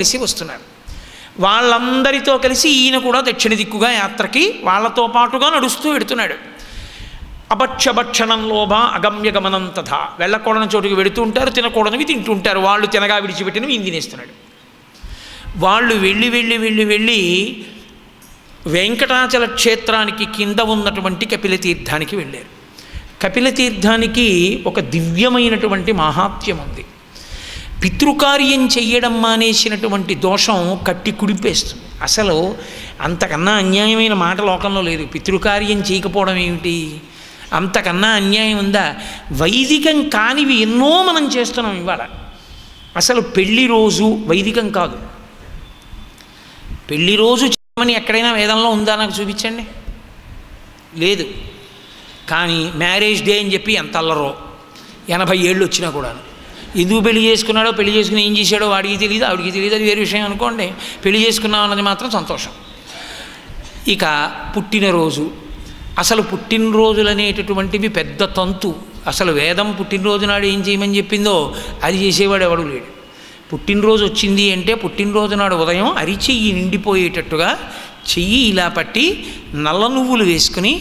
కలిసి వస్తున్నారు. వాళ్ళందరితో కలిసి ఈయన కూడా దక్షిణ దిక్కుగా యాత్రకి వాళ్ళతో పాటుగా నడుస్తూ వెడుతున్నాడు. అభక్షభక్షణం లోభ అగమ్య గమనం తథా, వెళ్ళకూడని చోటుకి వెడుతూ ఉంటారు, తినకూడనివి తింటుంటారు, వాళ్ళు తినగా విడిచిపెట్టినవి ఈయన తినేస్తున్నాడు. వాళ్ళు వెళ్ళి వెళ్ళి వెళ్ళి వెళ్ళి వెంకటాచల క్షేత్రానికి కింద ఉన్నటువంటి కపిలతీర్థానికి వెళ్ళారు. కపిలతీర్థానికి ఒక దివ్యమైనటువంటి మహాత్మ్యం ఉంది. పితృకార్యం చెయ్యడం మానేసినటువంటి దోషం కట్టి కుడిపేస్తుంది. అసలు అంతకన్నా అన్యాయమైన మాట లోకంలో లేదు. పితృకార్యం చేయకపోవడం ఏమిటి, అంతకన్నా అన్యాయం ఉందా? వైదికం కానివి ఎన్నో మనం చేస్తున్నాం ఇవాళ. అసలు పెళ్లి రోజు వైదికం కాదు. పెళ్లి రోజు చేయమని ఎక్కడైనా వేదంలో ఉందా నాకు చూపించండి. లేదు. కానీ మ్యారేజ్ డే అని చెప్పి ఎంత అల్లరో, 80 ఏళ్ళు వచ్చినా కూడా. ఎందుకు పెళ్లి చేసుకున్నాడో, పెళ్లి చేసుకుని ఏం చేశాడో వాడికి తెలియదు, ఆవిడికి తెలియదు, అది వేరే విషయం అనుకోండి. పెళ్లి చేసుకున్నాం అన్నది మాత్రం సంతోషం. ఇక పుట్టినరోజు, అసలు పుట్టినరోజులు అనేటటువంటివి పెద్ద తంతు. అసలు వేదం పుట్టినరోజు నాడు ఏం చేయమని చెప్పిందో అది చేసేవాడు ఎవడు లేడు. పుట్టినరోజు వచ్చింది అంటే పుట్టినరోజు నాడు ఉదయం అరిచెయ్యి నిండిపోయేటట్టుగా చెయ్యి ఇలా పట్టి నల్ల నువ్వులు వేసుకుని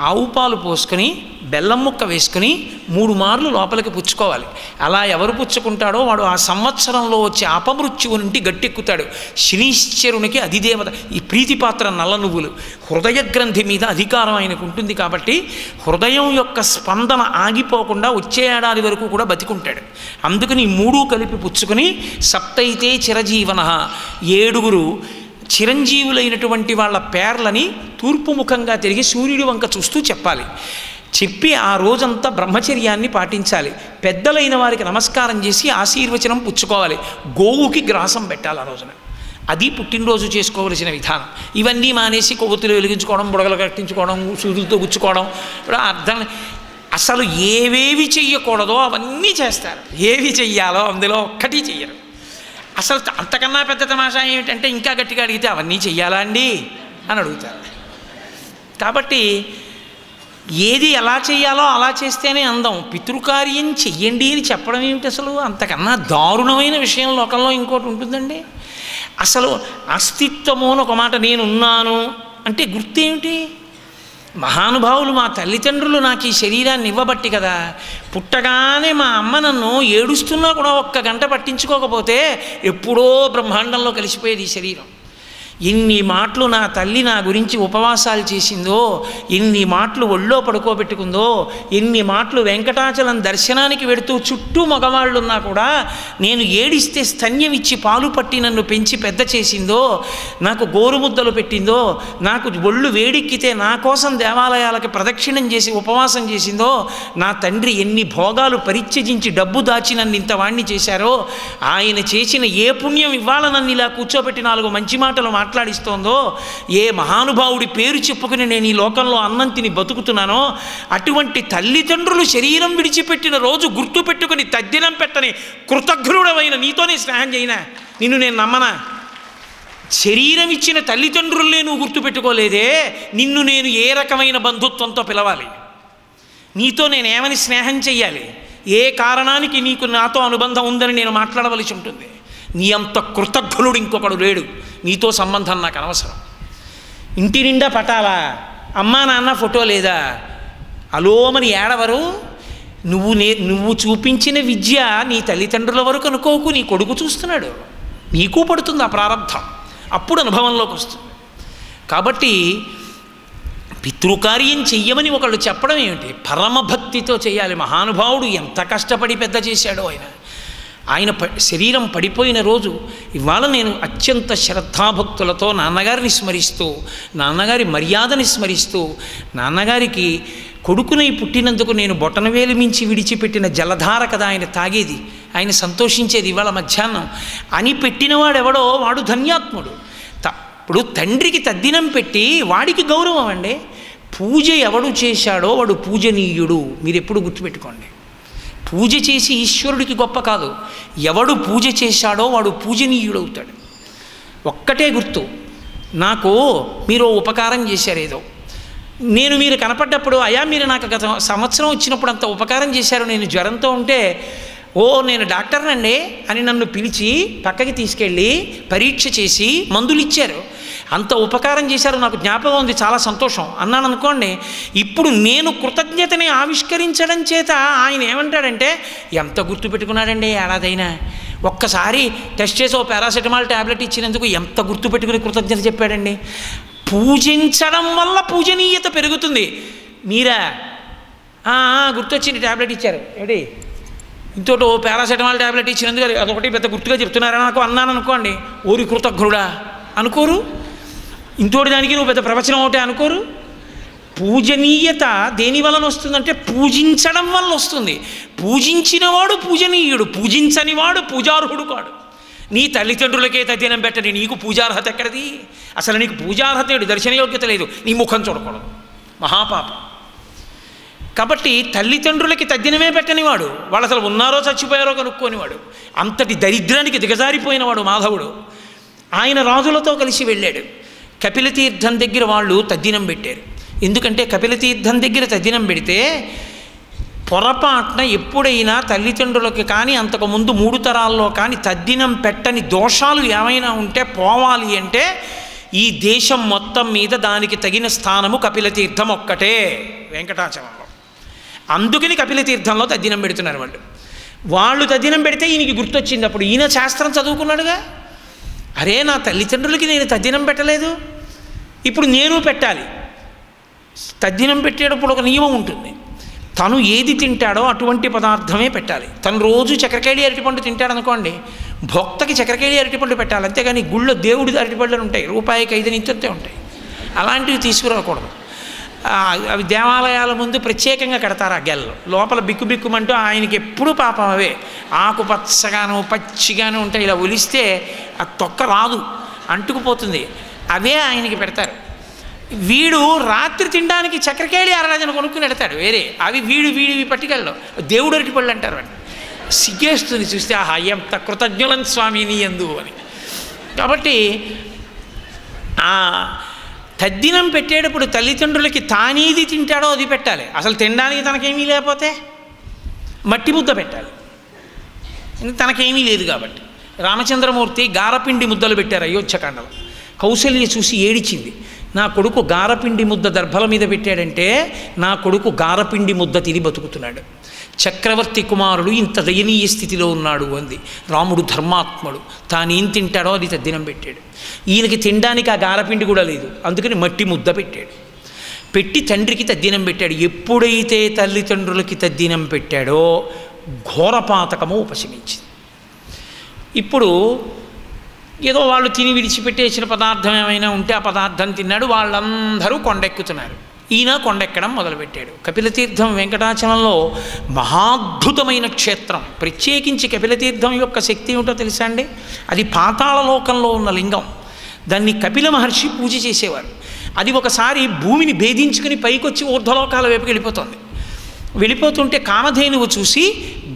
ఆవు పాలు పోసుకొని బెల్లం ముక్క వేసుకుని 3 మార్లు లోపలికి పుచ్చుకోవాలి. అలా ఎవరు పుచ్చుకుంటాడో వాడు ఆ సంవత్సరంలో వచ్చే అపమృత్యువు నుండి గట్టెక్కుతాడు. శనీశ్వరునికి అధిదేవత. ఈ ప్రీతిపాత్ర నల్ల నువ్వులు హృదయ గ్రంథి మీద అధికారం ఆయనకు ఉంటుంది కాబట్టి హృదయం యొక్క స్పందన ఆగిపోకుండా వచ్చే ఏడాది వరకు కూడా బతికుంటాడు. అందుకని 3 కలిపి పుచ్చుకొని సప్తైతే చిరజీవన, 7 చిరంజీవులైనటువంటి వాళ్ళ పేర్లని తూర్పు ముఖంగా తిరిగి సూర్యుడి వంక చూస్తూ చెప్పాలి. చెప్పి ఆ రోజంతా బ్రహ్మచర్యాన్ని పాటించాలి. పెద్దలైన వారికి నమస్కారం చేసి ఆశీర్వచనం పుచ్చుకోవాలి. గోవుకి గ్రాసం పెట్టాలి ఆ రోజున. అది పుట్టినరోజు చేసుకోవలసిన విధానం. ఇవన్నీ మానేసి కొవ్వొత్తులు వెలిగించుకోవడం, బుడగలు కట్టించుకోవడం, సూదులతో గుచ్చుకోవడం, ఇప్పుడు అర్థం. అసలు ఏవేవి చెయ్యకూడదో అవన్నీ చేస్తారు, ఏవి చెయ్యాలో అందులో ఒక్కటి చెయ్యరు. అసలు అంతకన్నా పెద్ద తమాషా ఏమిటంటే ఇంకా గట్టిగా అడిగితే అవన్నీ చెయ్యాలా అండి అని అడుగుతారు. కాబట్టి ఏది ఎలా చెయ్యాలో అలా చేస్తేనే అందం. పితృకార్యం చెయ్యండి అని చెప్పడం ఏమిటి? అసలు అంతకన్నా దారుణమైన విషయం లోకంలో ఇంకోటి ఉంటుందండి. అసలు అస్తిత్వము అని ఒక మాట, నేనున్నాను అంటే గుర్తేమిటి? మహానుభావులు మా తల్లిదండ్రులు నాకు ఈ శరీరాన్ని ఇవ్వబట్టి కదా. పుట్టగానే మా అమ్మ నన్ను ఏడుస్తున్నా కూడా 1 గంట పట్టించుకోకపోతే ఎప్పుడో బ్రహ్మాండంలో కలిసిపోయేది ఈ శరీరం. ఎన్ని మాటలు నా తల్లి నా గురించి ఉపవాసాలు చేసిందో, ఎన్ని మాటలు ఒళ్ళో పడుకోబెట్టుకుందో, ఎన్ని మాటలు వెంకటాచలం దర్శనానికి వెడుతూ చుట్టూ మగవాళ్ళు ఉన్నా కూడా నేను ఏడిస్తే స్తన్యం ఇచ్చి పాలు పట్టి నన్ను పెంచి పెద్ద చేసిందో, నాకు గోరుముద్దలు పెట్టిందో, నాకు ఒళ్ళు వేడెక్కితే నా కోసం దేవాలయాలకి ప్రదక్షిణం చేసి ఉపవాసం చేసిందో, నా తండ్రి ఎన్ని భోగాలు పరిత్యజించి డబ్బు దాచి నన్ను ఇంత వాణ్ణి చేశారో, ఆయన చేసిన ఏ పుణ్యం ఇవాళ నన్ను ఇలా కూర్చోబెట్టి 4 మంచి మాటలు మాట్లాడిస్తోందో, ఏ మహానుభావుడి పేరు చెప్పుకుని నేను ఈ లోకంలో అన్నం తిని బతుకుతున్నానో, అటువంటి తల్లిదండ్రులు శరీరం విడిచిపెట్టిన రోజు గుర్తు పెట్టుకుని తద్దినం పెట్టని కృతజ్ఞుడమైన నీతోనే స్నేహం చేయనా? నిన్ను నేను నమ్మనా? శరీరం ఇచ్చిన తల్లిదండ్రులే నువ్వు గుర్తుపెట్టుకోలేదే, నిన్ను నేను ఏ రకమైన బంధుత్వంతో పిలవాలి? నీతో నేనేమని స్నేహం చెయ్యాలి? ఏ కారణానికి నీకు నాతో అనుబంధం ఉందని నేను మాట్లాడవలసి ఉంటుంది? నీ అంత కృతజ్ఞుడు ఇంకొకడు లేడు. నీతో సంబంధం నాకు అనవసరం. ఇంటి నిండా పటాలా, అమ్మా నాన్న ఫోటో లేదా, అలోమని ఏడవరు. నువ్వు చూపించిన విద్య నీ తల్లిదండ్రుల వరకు అనుకోకు, నీ కొడుకు చూస్తున్నాడు, నీకు పడుతుంది ఆ ప్రారంభం, అప్పుడు అనుభవంలోకి వస్తుంది. కాబట్టి పితృకార్యం చెయ్యమని ఒకళ్ళు చెప్పడం ఏమిటి? పరమభక్తితో చేయాలి. మహానుభావుడు ఎంత కష్టపడి పెద్ద చేశాడో ఆయన శరీరం పడిపోయిన రోజు ఇవాళ నేను అత్యంత శ్రద్ధాభక్తులతో నాన్నగారిని స్మరిస్తూ, నాన్నగారి మర్యాదని స్మరిస్తూ, నాన్నగారికి కొడుకునై పుట్టినందుకు నేను బొటనవేలు మించి విడిచిపెట్టిన జలధార కదా ఆయన తాగేది, ఆయన సంతోషించేది ఇవాళ మధ్యాహ్నం అని పెట్టినవాడెవడో వాడు ధన్యాత్ముడు. ఇప్పుడు తండ్రికి తద్దినం పెట్టి వాడికి గౌరవం అండి. పూజ ఎవడు చేశాడో వాడు పూజనీయుడు. మీరు ఎప్పుడు గుర్తుపెట్టుకోండి. పూజ చేసి ఈశ్వరుడికి గొప్ప కాదు, ఎవడు పూజ చేశాడో వాడు పూజనీయుడవుతాడు. ఒక్కటే గుర్తు, నాకు మీరు ఉపకారం చేశారు ఏదో, నేను మీరు కనపడ్డప్పుడు అయ్యా మీరు నాకు గత సంవత్సరం వచ్చినప్పుడు అంత ఉపకారం చేశారు, నేను జ్వరంతో ఉంటే ఓ నేను డాక్టర్నండి అని నన్ను పిలిచి పక్కకి తీసుకెళ్ళి పరీక్ష చేసి మందులు ఇచ్చారు, అంత ఉపకారం చేశారు, నాకు జ్ఞాపకం ఉంది, చాలా సంతోషం అన్నాను అనుకోండి. ఇప్పుడు నేను కృతజ్ఞతని ఆవిష్కరించడం చేత ఆయన ఏమంటాడంటే, ఎంత గుర్తుపెట్టుకున్నాడండి ఏడాదైనా, ఒక్కసారి టెస్ట్ చేసి ఓ పారాసెటమాల్ ట్యాబ్లెట్ ఇచ్చినందుకు ఎంత గుర్తుపెట్టుకుని కృతజ్ఞత చెప్పాడండి. పూజించడం వల్ల పూజనీయత పెరుగుతుంది. మీరా గుర్తొచ్చింది ట్యాబ్లెట్ ఇచ్చారు ఏడి ఇంతోటి ఓ పారాసెటమాల్ ట్యాబ్లెట్ ఇచ్చినందుకు అదొకటి పెద్ద గుర్తుగా చెప్తున్నారని నాకు అన్నాను అనుకోండి, ఓరి కృతజ్ఞుడా అనుకోరు. ఇంతోటి దానికి నువ్వు పెద్ద ప్రవచనం ఒకటే అనుకోరు. పూజనీయత దేని వలన వస్తుందంటే పూజించడం వల్ల వస్తుంది. పూజించినవాడు పూజనీయుడు, పూజించని వాడు పూజార్హుడు కాడు. నీ తల్లిదండ్రులకే తద్దినం పెట్టని నీకు పూజార్హత ఎక్కడిది? అసలు నీకు పూజార్హత ఏడు, దర్శనయోగ్యత లేదు, నీ ముఖం చూడకూడదు, మహాపాపం. కాబట్టి తల్లిదండ్రులకి తద్దినమే పెట్టనివాడు, వాళ్ళు అసలు ఉన్నారో చచ్చిపోయారో కనుక్కోనివాడు, అంతటి దరిద్రానికి దిగజారిపోయినవాడు మాధవుడు. ఆయన రాజులతో కలిసి వెళ్ళాడు. కపిలతీర్థం దగ్గర వాళ్ళు తద్దినం పెట్టారు. ఎందుకంటే కపిలతీర్థం దగ్గర తద్దినం పెడితే పొరపాటున ఎప్పుడైనా తల్లిదండ్రులకి కానీ అంతకుముందు 3 తరాల్లో కానీ తద్దినం పెట్టని దోషాలు ఏమైనా ఉంటే పోవాలి అంటే ఈ దేశం మొత్తం మీద దానికి తగిన స్థానము కపిలతీర్థం ఒక్కటే, వెంకటాచలంలో. అందుకని కపిలతీర్థంలో తద్దినం పెడుతున్నారు వాళ్ళు. వాళ్ళు తద్దినం పెడితే ఈయనకి గుర్తొచ్చింది. అప్పుడు ఈయన శాస్త్రం చదువుకున్నాడుగా, అరే నా తల్లిదండ్రులకి నేను తద్దినం పెట్టలేదు, ఇప్పుడు నేను పెట్టాలి. తద్దినం పెట్టేటప్పుడు ఒక నియమం ఉంటుంది, తను ఏది తింటాడో అటువంటి పదార్థమే పెట్టాలి. తను రోజు చక్కెరకేళి అరటిపండు తింటాడు అనుకోండి, భక్తకి చక్కెరకేళి అరటిపండు పెట్టాలి. అంతేగాని గుళ్ళో దేవుడి అరటిపండ్లు ఉంటాయి, రూపాయికి 5 నింతే ఉంటాయి, అలాంటివి తీసుకురాకూడదు. అవి దేవాలయాల ముందు ప్రత్యేకంగా కడతారు. ఆ గెల్లు లోపల బిక్కుబిక్కుమంటూ ఆయనకి ఎప్పుడు పాపం అవే ఆకుపచ్చగాను పచ్చిగాను ఉంటాయి. ఇలా ఒలిస్తే ఆ తొక్క రాదు, అంటుకుపోతుంది, అవే ఆయనకి పెడతారు. వీడు రాత్రి తినడానికి చక్కెరకేళి అరడజన కొనుక్కుని పెడతాడు వేరే, అవి వీడివి పట్టుకెళ్ళవు, దేవుడు అరటిపళ్ళు అంటారు. వాడిని సిగ్గేస్తుంది చూస్తే, ఆహా ఎంత కృతజ్ఞులం స్వామి నీ యందు అని. కాబట్టి ఆ తద్దినం పెట్టేటప్పుడు తల్లిదండ్రులకి తానేది తింటాడో అది పెట్టాలి. అసలు తినడానికి తనకేమీ లేకపోతే మట్టి ముద్ద పెట్టాలి, తనకేమీ లేదు కాబట్టి. రామచంద్రమూర్తి గారపిండి ముద్దలు పెట్టారు అయోధ్యకాండలో. కౌసల్య చూసి ఏడిచింది, నా కొడుకు గారపిండి ముద్ద దర్భల మీద పెట్టాడంటే నా కొడుకు గారపిండి ముద్ద తిని బతుకుతున్నాడు, చక్రవర్తి కుమారుడు ఇంత దయనీయ స్థితిలో ఉన్నాడు అంది. రాముడు ధర్మాత్ముడు, తానేం తింటాడో అది తద్దినం పెట్టాడు. ఈయనకి తినడానికి ఆ గారపిండి కూడా లేదు, అందుకని మట్టి ముద్ద పెట్టాడు. పెట్టి తండ్రికి తద్దినం పెట్టాడు. ఎప్పుడైతే తల్లిదండ్రులకి తద్దినం పెట్టాడో ఘోరపాతకము ఉపశమించింది. ఇప్పుడు ఏదో వాళ్ళు తిని విడిచిపెట్టేసిన పదార్థం ఏమైనా ఉంటే ఆ పదార్థం తిన్నాడు. వాళ్ళందరూ కొండెక్కుతున్నారు, ఈయన కొండెక్కడం మొదలుపెట్టాడు. కపిలతీర్థం వెంకటాచలంలో మహాద్భుతమైన క్షేత్రం. ప్రత్యేకించి కపిలతీర్థం యొక్క శక్తి ఏమిటో తెలుసా అండి? అది పాతాళలోకంలో ఉన్న లింగం. దాన్ని కపిల మహర్షి పూజ చేసేవారు. అది ఒకసారి భూమిని భేదించుకుని పైకొచ్చి ఊర్ధ్వలోకాల వైపుకి వెళ్ళిపోతుంది. వెళ్ళిపోతుంటే కామధేనువు చూసి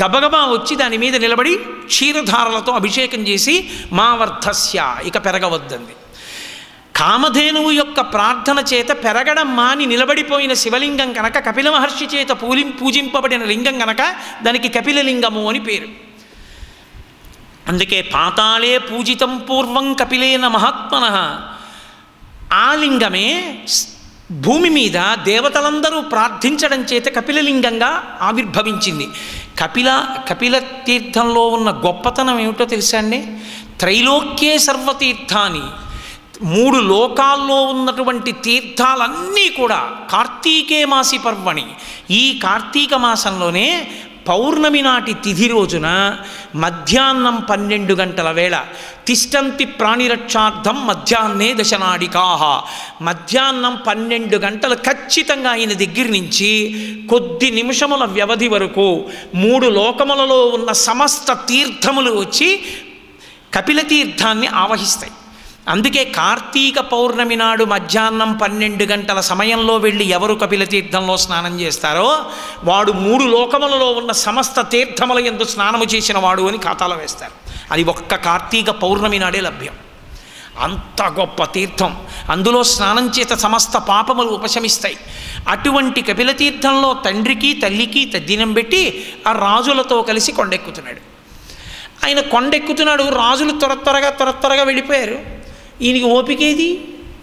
గబగబా వచ్చి దాని మీద నిలబడి క్షీరధారలతో అభిషేకం చేసి మా వర్ధస్య, ఇక పెరగవద్దంది. కామధేనువు యొక్క ప్రార్థన చేత పెరగడం మాని నిలబడిపోయిన శివలింగం కనుక, కపిల మహర్షి చేత పూజింపబడిన లింగం కనుక దానికి కపిలలింగము అని పేరు. అందుకే పాతాళే పూజితం పూర్వం కపిలేన మహాత్మనః. ఆ లింగమే భూమి మీద దేవతలందరూ ప్రార్థించడం చేత కపిలలింగంగా ఆవిర్భవించింది. కపిల తీర్థంలో ఉన్న గొప్పతనం ఏమిటో తెలుసా అండి? త్రైలోక్యే సర్వతీర్థాని, 3 లోకాల్లో ఉన్నటువంటి తీర్థాలన్నీ కూడా కార్తీకే మాసి పర్వణి, ఈ కార్తీక మాసంలోనే పౌర్ణమి నాటి తిథి రోజున మధ్యాహ్నం 12 గంటల వేళ తిష్టంతి ప్రాణిరక్షార్థం మధ్యాహ్నే దశనాడికాహ. మధ్యాహ్నం 12 గంటలు ఖచ్చితంగా ఆయన దగ్గర నుంచి కొద్ది నిమిషముల వ్యవధి వరకు 3 లోకములలో ఉన్న సమస్త తీర్థములు వచ్చి కపిలతీర్థాన్ని ఆవహిస్తాయి. అందుకే కార్తీక పౌర్ణమి నాడు మధ్యాహ్నం 12 గంటల సమయంలో వెళ్ళి ఎవరు కపిలతీర్థంలో స్నానం చేస్తారో వాడు 3 లోకములలో ఉన్న సమస్త తీర్థముల యందు స్నానము చేసిన వాడు అని ఖాతాలో వేస్తారు. అది ఒక్క కార్తీక పౌర్ణమి నాడే లభ్యం. అంత గొప్ప తీర్థం. అందులో స్నానం చేత సమస్త పాపములు ఉపశమిస్తాయి. అటువంటి కపిలతీర్థంలో తండ్రికి తల్లికి తద్దినం పెట్టి ఆ రాజులతో కలిసి కొండెక్కుతున్నాడు. ఆయన కొండెక్కుతున్నాడు, రాజులు త్వరగా వెళ్ళిపోయారు. ఈయనకి ఓపికేది,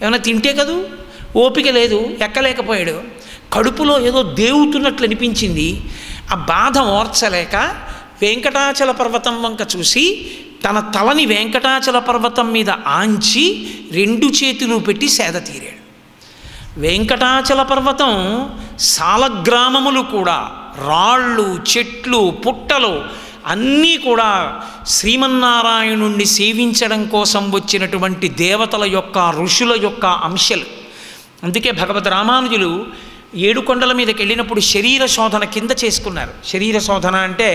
ఏమైనా తింటే కదూ, ఓపిక లేదు, ఎక్కలేకపోయాడు. కడుపులో ఏదో దేవుతున్నట్లు అనిపించింది. ఆ బాధ ఓర్చలేక వెంకటాచల పర్వతం వంక చూసి తన తలని వెంకటాచల పర్వతం మీద ఆంచి 2 చేతులు పెట్టి సేద తీరాడు. వెంకటాచల పర్వతం సాలగ్రామములు కూడా, రాళ్ళు, చెట్లు, పుట్టలు అన్నీ కూడా శ్రీమన్నారాయణుణ్ణి సేవించడం కోసం వచ్చినటువంటి దేవతల యొక్క, ఋషుల యొక్క అంశాలు. అందుకే భగవద్ రామానుజులు 7 కొండల మీదకి వెళ్ళినప్పుడు శరీర శోధన కింద చేసుకున్నారు. శరీర శోధన అంటే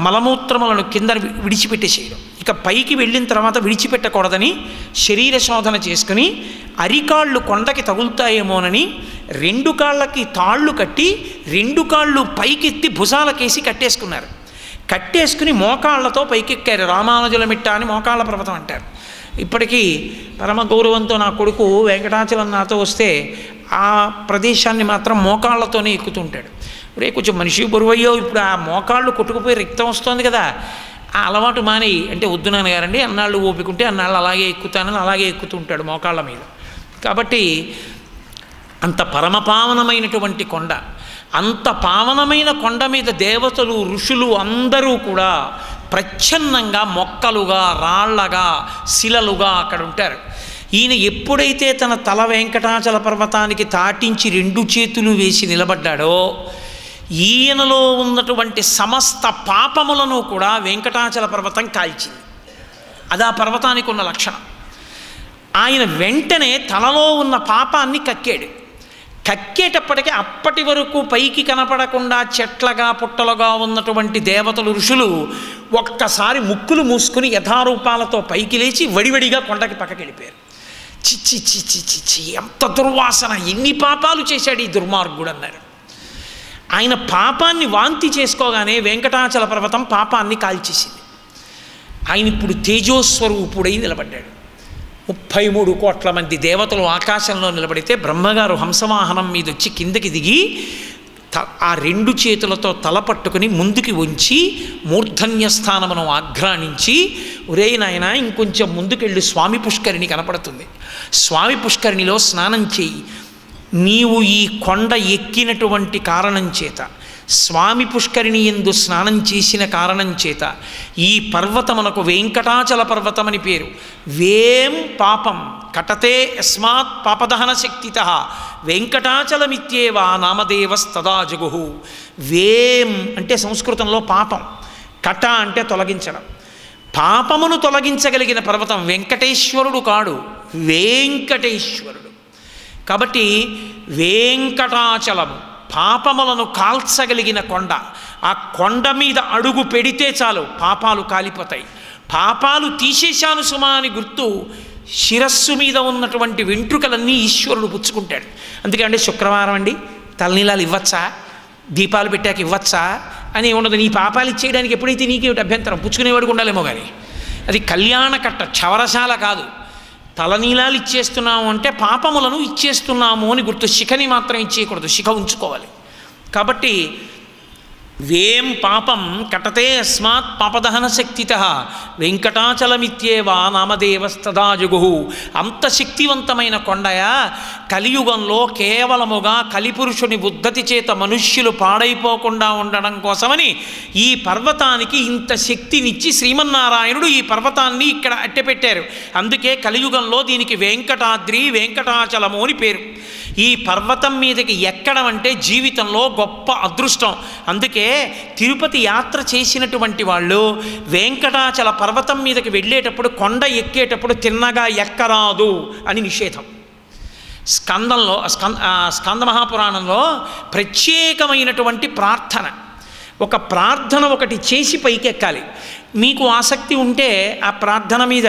మలమూత్రములను కింద విడిచిపెట్టేసేయడం. ఇక పైకి వెళ్ళిన తర్వాత విడిచిపెట్టకూడదని శరీర శోధన చేసుకుని అరికాళ్ళు కొండకి తగులుతాయేమోనని 2 కాళ్ళకి తాళ్ళు కట్టి 2 కాళ్ళు పైకెత్తి భుజాలకేసి కట్టేసుకున్నారు. కట్టేసుకుని మోకాళ్లతో పైకెక్కారు. రామానుజుల మిట్ట అని మోకాళ్ళ పర్వతం అంటారు. ఇప్పటికీ పరమ గౌరవంతో నా కొడుకు వెంకటాచలం నాతో వస్తే ఆ ప్రదేశాన్ని మాత్రం మోకాళ్ళతోనే ఎక్కుతుంటాడు. రే కొంచెం మనిషి బరువయ్యో, ఇప్పుడు ఆ మోకాళ్ళు కొట్టుకుపోయి రక్తం వస్తుంది కదా, ఆ అలవాటు మాని అంటే వద్దు నాన్నగారండి, అన్నాళ్ళు ఓపికంటే అన్నాళ్ళు అలాగే ఎక్కుతానని అలాగే ఎక్కుతుంటాడు మోకాళ్ళ మీద. కాబట్టి అంత పరమపావనమైనటువంటి కొండ, అంత పావనమైన కొండ మీద దేవతలు, ఋషులు అందరూ కూడా ప్రచ్ఛన్నంగా మొక్కలుగా, రాళ్లగా, శిలలుగా అక్కడ ఉంటారు. ఈయన ఎప్పుడైతే తన తల వెంకటాచల పర్వతానికి తాటించి 2 చేతులు వేసి నిలబడ్డాడో ఈయనలో ఉన్నటువంటి సమస్త పాపములను కూడా వెంకటాచల పర్వతం కాల్చింది. అది ఆ పర్వతానికి ఉన్న లక్షణం. ఆయన వెంటనే తనలో ఉన్న పాపాన్ని కక్కాడు. కక్కేటప్పటికీ అప్పటి వరకు పైకి కనపడకుండా చెట్లగా పుట్టలుగా ఉన్నటువంటి దేవతలు, ఋషులు ఒక్కసారి ముక్కులు మూసుకుని యథారూపాలతో పైకి లేచి వడివడిగా కొండకి పక్కకి వెళ్ళిపోయారు. చిచ్చి చిచ్చి చిచ్చి, ఎంత దుర్వాసన, ఎన్ని పాపాలు చేశాడు ఈ దుర్మార్గుడు అన్నారు. ఆయన పాపాన్ని వాంతి చేసుకోగానే వెంకటాచల పర్వతం పాపాన్ని కాల్చేసింది. ఆయన ఇప్పుడు తేజోస్వరూపుడై నిలబడ్డాడు. 33 కోట్ల మంది దేవతలు ఆకాశంలో నిలబడితే బ్రహ్మగారు హంసవాహనం మీద వచ్చి కిందకి దిగి ఆ 2 చేతులతో తల పట్టుకుని ముందుకి వంచి మూర్ధన్య స్థానమును ఆఘ్రాణించి, ఒరే నాయన ఇంకొంచెం ముందుకెళ్ళి స్వామి పుష్కరిణి కనపడుతుంది, స్వామి పుష్కరిణిలో స్నానం చేయి, నీవు ఈ కొండ ఎక్కినటువంటి కారణం చేత, స్వామి పుష్కరిణి యందు స్నానం చేసిన కారణం చేత ఈ పర్వతమునకు వెంకటాచల పర్వతమని పేరు. వేం పాపం కటతే యస్మాత్ పాపదహన శక్తితః వెంకటాచలమిత్యేవా నామదేవస్తదా జగుహు. వేం అంటే సంస్కృతంలో పాపం, కట అంటే తొలగించడం. పాపమును తొలగించగలిగిన పర్వతం వెంకటేశ్వరుడు కాడు, వెంకటేశ్వరుడు. కాబట్టి వెంకటాచలము పాపములను కాల్చగలిగిన కొండ. ఆ కొండ మీద అడుగు పెడితే చాలు పాపాలు కాలిపోతాయి. పాపాలు తీసేశాను సుమా అని గుర్తు శిరస్సు మీద ఉన్నటువంటి వెంట్రుకలన్నీ ఈశ్వరుడు పుచ్చుకుంటాడు. అందుకే అంటే శుక్రవారం అండి తలనీలాలు ఇవ్వచ్చా, దీపాలు పెట్టాక ఇవ్వచ్చా అని ఉండదు. నీ పాపాలు ఇచ్చేయడానికి ఎప్పుడైతే నీకేమిటి అభ్యంతరం, పుచ్చుకునేవాడికి ఉండాలేమో కానీ అది కళ్యాణ కట్ట, క్షవరశాల కాదు. తలనీలాలు ఇచ్చేస్తున్నాము అంటే పాపములను ఇచ్చేస్తున్నాము అని గుర్తు. శిఖని మాత్రం ఇచ్చేయకూడదు, శిఖ ఉంచుకోవాలి. కాబట్టి వేం పాపం కటతే అస్మాత్ పాపదహన శక్తితః వెంకటాచలమిత్యేవా నామదేవస్తదా జగుహు. అంత శక్తివంతమైన కొండయా, కలియుగంలో కేవలముగా కలిపురుషుని ఉద్ధతి చేత మనుష్యులు పాడైపోకుండా ఉండడం కోసమని ఈ పర్వతానికి ఇంత శక్తినిచ్చి శ్రీమన్నారాయణుడు ఈ పర్వతాన్ని ఇక్కడ అట్టెపెట్టారు. అందుకే కలియుగంలో దీనికి వెంకటాద్రి, వెంకటాచలము అని పేరు. ఈ పర్వతం మీదకి ఎక్కడం అంటే జీవితంలో గొప్ప అదృష్టం. అందుకే తిరుపతి యాత్ర చేసినటువంటి వాళ్ళు వెంకటాచల పర్వతం మీదకి వెళ్ళేటప్పుడు, కొండ ఎక్కేటప్పుడు తిన్నగా ఎక్కరాదు అని నిషేధం. స్కంద మహాపురాణంలో ప్రత్యేకమైనటువంటి ప్రార్థన, ఒక ప్రార్థన ఒకటి చేసి పైకెక్కాలి. మీకు ఆసక్తి ఉంటే ఆ ప్రార్థన మీద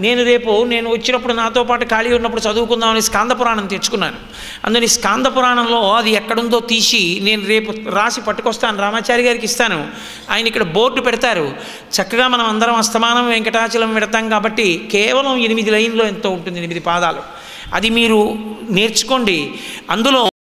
నేను వచ్చినప్పుడు నాతో పాటు ఖాళీ ఉన్నప్పుడు చదువుకుందామని స్కాంద పురాణం తెచ్చుకున్నాను. అందుకని స్కాంద పురాణంలో అది ఎక్కడుందో తీసి నేను రేపు రాసి పట్టుకొస్తాను, రామాచారి గారికి ఇస్తాను. ఆయన ఇక్కడ బోర్డు పెడతారు. చక్కగా మనం అందరం అస్తమానం వెంకటాచలం పెడతాం కాబట్టి కేవలం 8 లైన్లో ఎంతో ఉంటుంది, 8 పాదాలు. అది మీరు నేర్చుకోండి. అందులో